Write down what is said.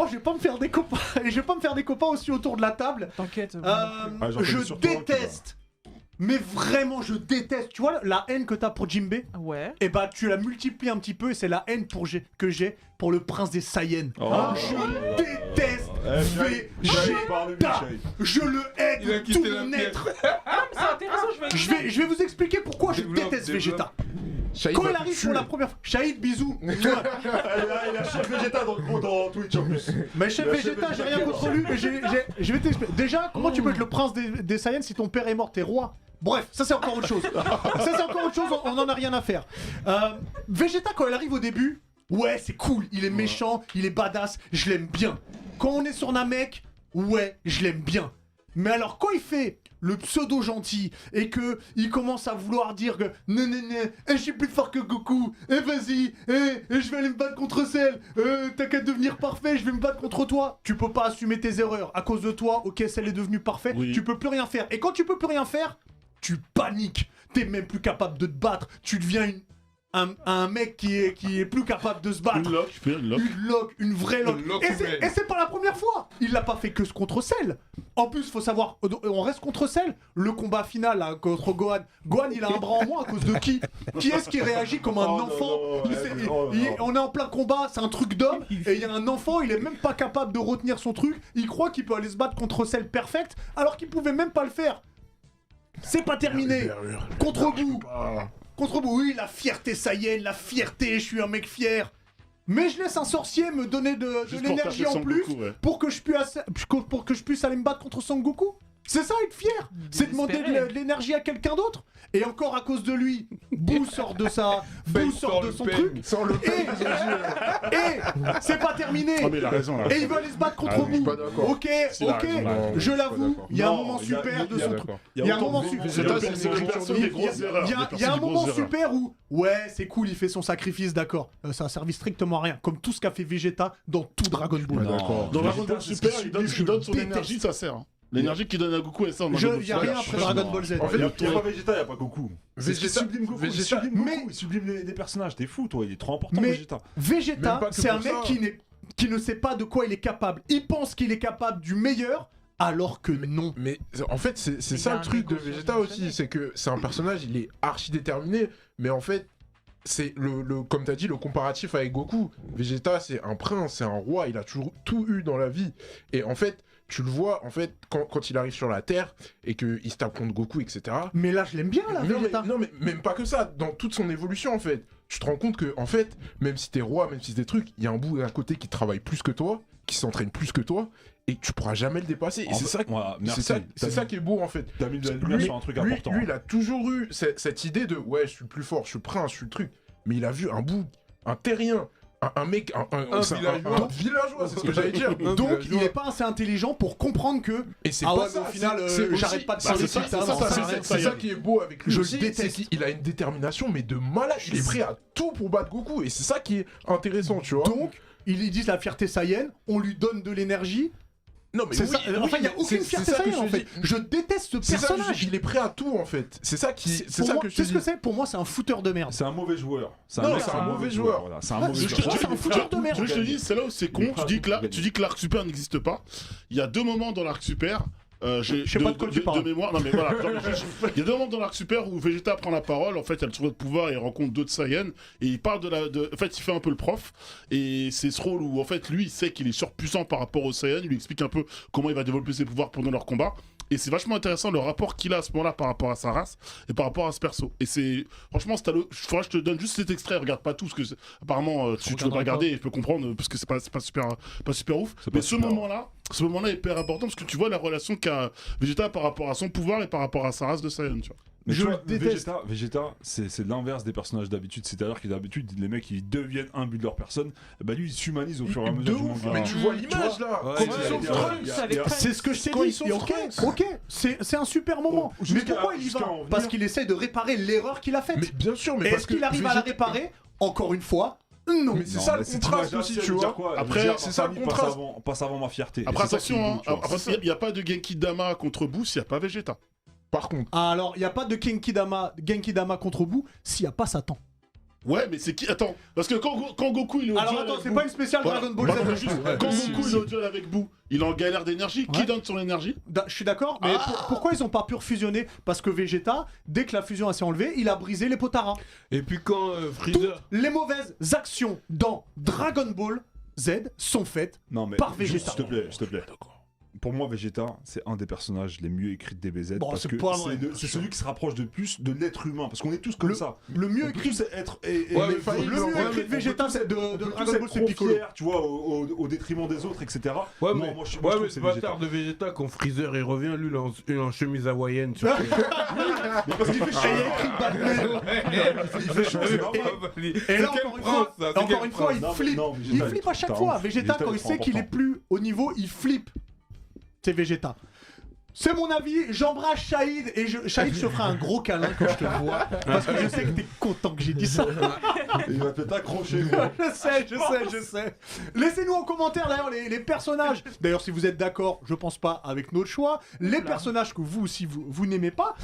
moi, je vais pas me faire des copains. Et je vais pas me faire des copains aussi autour de la table. T'inquiète. Je déteste. Mais vraiment, je déteste. Tu vois la haine que t'as pour Jinbe? Ouais. Et bah, tu la multiplies un petit peu et c'est la haine que j'ai pour le prince des Saiyans. Je déteste Vegeta. Je le hais Il a de quitté tout la mon pièce. être. C'est intéressant, Je vais vous expliquer pourquoi je déteste Vegeta. Quand il arrive pour la première fois, Shahid, bisous. Il a chef Vegeta dans Twitch en plus. Mais chef Vegeta, j'ai rien contre lui, mais je vais t'expliquer. Déjà, comment tu peux être le prince des Saiyans si ton père est mort, t'es roi? Bref, ça c'est encore autre chose. On en a rien à faire. Vegeta, quand il arrive au début, ouais, c'est cool, il est méchant, il est badass, je l'aime bien. Quand on est sur Namek, ouais, je l'aime bien. Mais alors, quand il fait le pseudo gentil et que il commence à vouloir dire que non, je suis plus fort que Goku, vas-y, je vais aller me battre contre Cell, t'as qu'à devenir parfait, je vais me battre contre toi. Tu peux pas assumer tes erreurs. À cause de toi, ok, Cell est devenu parfait, tu peux plus rien faire. Et quand tu peux plus rien faire, tu paniques. T'es même plus capable de te battre. Tu deviens un mec qui est plus capable de se battre. Une vraie lock. Et c'est pas la première fois. Il l'a pas fait que contre Cell. En plus, faut savoir, on reste contre Cell. Le combat final là, contre Gohan. Gohan, il a un bras en moins à cause de qui? Qui est-ce qui réagit comme un enfant? On est en plein combat, c'est un truc d'homme. Et il y a un enfant, il est même pas capable de retenir son truc. Il croit qu'il peut aller se battre contre Cell perfect, alors qu'il pouvait même pas le faire. C'est pas terminé. Contre Boo, oui, la fierté Saiyan, la fierté, je suis un mec fier. Mais je laisse un sorcier me donner de l'énergie en plus pour que je puisse aller me battre contre Son Goku. C'est ça être fier. C'est demander de l'énergie à quelqu'un d'autre. Et encore à cause de lui, Boo sort de son truc. Et c'est pas terminé. mais il a raison, là. Et il veut aller se battre contre Boo. Ok, je l'avoue. Il y a un moment super de son truc. Il y a un moment super. Il y a un moment super où, ouais, c'est cool, il fait son sacrifice, d'accord. Ça a servi strictement à rien. Comme tout ce qu'a fait Vegeta dans tout Dragon Ball. Dans Dragon Ball Super, il donne son énergie, ça sert. L'énergie qu'il donne à Goku, elle sert. Il y a rien après Dragon Ball Z. En fait, il n'y a pas Vegeta, il n'y a pas Goku. Il sublime Goku, mais- il sublime des personnages. T'es fou, toi, il est trop important, Mais Vegeta. Vegeta, Même pas que c'est un pour mec ça. qui ne sait pas de quoi il est capable. Il pense qu'il est capable du meilleur, alors que non. Mais en fait, c'est ça le truc de Vegeta aussi, c'est que c'est un personnage, il est archi déterminé, mais en fait, c'est comme t'as dit, le comparatif avec Goku. Vegeta, c'est un prince, c'est un roi, il a toujours tout eu dans la vie. Et en fait, tu le vois, en fait, quand il arrive sur la Terre et qu'il se tape contre Goku, etc. Mais là, je l'aime bien, là, Vegeta. Non, mais même pas que ça, dans toute son évolution, en fait. Tu te rends compte que, en fait, même si t'es roi, même si c'est des trucs, il y a un bout à côté qui travaille plus que toi, qui s'entraîne plus que toi, et tu pourras jamais le dépasser. Et c'est ça qui est beau, en fait. T'as mis de la lumière sur un truc important. Lui, il a toujours eu cette idée de, ouais, je suis le plus fort, je suis le prince, je suis le truc. Mais il a vu un bout, un terrien, un mec, un villageois, c'est ce que j'allais dire. Donc, il n'est pas assez intelligent pour comprendre que. Et c'est Ah pas ouais, ça, mais au final, c'est j'arrête pas de parler de ça. c'est ça qui est beau avec lui Je aussi, le déteste. c'est qu'il a une détermination, mais de malade. Il est prêt à tout pour battre Goku, et c'est ça qui est intéressant, tu vois. Donc, ils disent la fierté Saiyan, on lui donne de l'énergie. Non, mais C'est oui, ça. Enfin, il n'y a aucune fierté Saiyan, en fait. Je déteste ce C'est ça que personnage. il est prêt à tout, en fait. C'est ça qui, c'est Pour ça moi, que je tu sais te ce que dis. c'est? Pour moi, c'est un fouteur de merde. C'est un mauvais joueur. Non, c'est un mauvais joueur. Voilà, c'est un mauvais Je joueur. trouve que c'est un fouteur de merde. Je te dis, c'est là où c'est con. Tu dis que l'arc super n'existe pas. Il y a deux moments dans l'arc super. Je sais pas de quoi tu parles. De mémoire, non mais voilà. Il y a deux moments dans l'arc super où Vegeta prend la parole. En fait, il a le souhait de pouvoir et il rencontre d'autres Saiyans et il parle en fait, il fait un peu le prof et c'est ce rôle où en fait lui il sait qu'il est surpuissant par rapport aux Saiyans. Il lui explique un peu comment il va développer ses pouvoirs pendant leur combat. Et c'est vachement intéressant le rapport qu'il a à ce moment-là par rapport à sa race et par rapport à ce perso. Et c'est franchement, faudrait que je te donne juste cet extrait. Regarde pas tout, parce que apparemment tu veux pas regarder. Et je peux comprendre parce que c'est pas super ouf. Mais ce moment-là est hyper important parce que tu vois la relation qu'a Vegeta par rapport à son pouvoir et par rapport à sa race de Saiyan. Tu vois. Mais Je tu vois, déteste. Vegeta, c'est l'inverse des personnages d'habitude. C'est-à-dire que d'habitude, les mecs, ils deviennent un but de leur personne. Bah lui, il s'humanise au fur et à mesure du manga. Mais tu vois l'image là. Ouais, Comme ouais, sur ouais, Trunks. ouais. C'est ce que je t'ai Quand dit. ils sont Et ok, Trunks. c'est un super moment. Mais jusqu'à- pourquoi il y jusqu'à va? en venir. Parce qu'il essaie de réparer l'erreur qu'il a faite. Mais bien sûr, mais Est-ce parce que qu'il arrive à la réparer? Encore une fois, non. Mais c'est ça le contraste aussi, tu vois. Après, c'est ça le contraste. Passe avant ma fierté. Après Et c'est ça qui est attention, beau, tu vois. après il y a pas de Genki Dama contre Boo s'il y a pas Vegeta. Par contre, Alors, il n'y a pas de Genki Dama contre Boo s'il n'y a pas Satan. Ouais, mais c'est qui? Attends, parce que quand Goku il est au Alors duel attends, avec c'est Boo- pas une spéciale Voilà. Dragon Ball Moi, Z. je veux juste, quand Goku il est au duel avec Boo, il est en galère d'énergie. Qui Ouais. donne son énergie? Je suis d'accord, mais pourquoi ils ont pas pu refusionner? Parce que Vegeta, dès que la fusion s'est enlevée, il a brisé les Potara. Et puis quand Freezer. Les mauvaises actions dans Dragon Ball Z sont faites. Non, mais Par juste, Vegeta. s'il te plaît. Pour moi, Vegeta, c'est un des personnages les mieux écrits de DBZ. Bon, parce c'est que pas vrai. c'est celui qui se rapproche de plus de l'être humain. Parce qu'on est tous comme ça. Le mieux On peut écrit, tous être. Ouais, mais le faillible, mieux ouais, écrit de Vegeta, c'est de on peut Dragon tous Ball, être c'est trop Piccolo. fiers, tu vois, au détriment des autres, etc. Ouais, Non, mais, moi, je ouais, trouve mais que ce c'est Vegeta. bâtard de Vegeta, quand Freezer il revient, lui, il est en chemise hawaïenne. Tu Mais parce qu'il fait Et il y a écrit Batman. Il fait chaud, c'est normal. Et là, encore une fois, il Non, mais flippe. non, Vegeta, Il flippe à chaque t'as fois. honte. Vegeta, quand il est sait qu'il est important. plus au niveau, il flippe. C'est Vegeta. C'est mon avis, j'embrasse Shahid et Shahid, je te ferai un gros câlin quand je te vois parce que je sais que t'es content que j'ai dit ça. Il va peut-être accrocher. mais- Je sais. Laissez-nous en commentaire d'ailleurs les personnages. D'ailleurs, si vous êtes d'accord, je pense pas avec notre choix, les personnages que vous aussi vous n'aimez pas.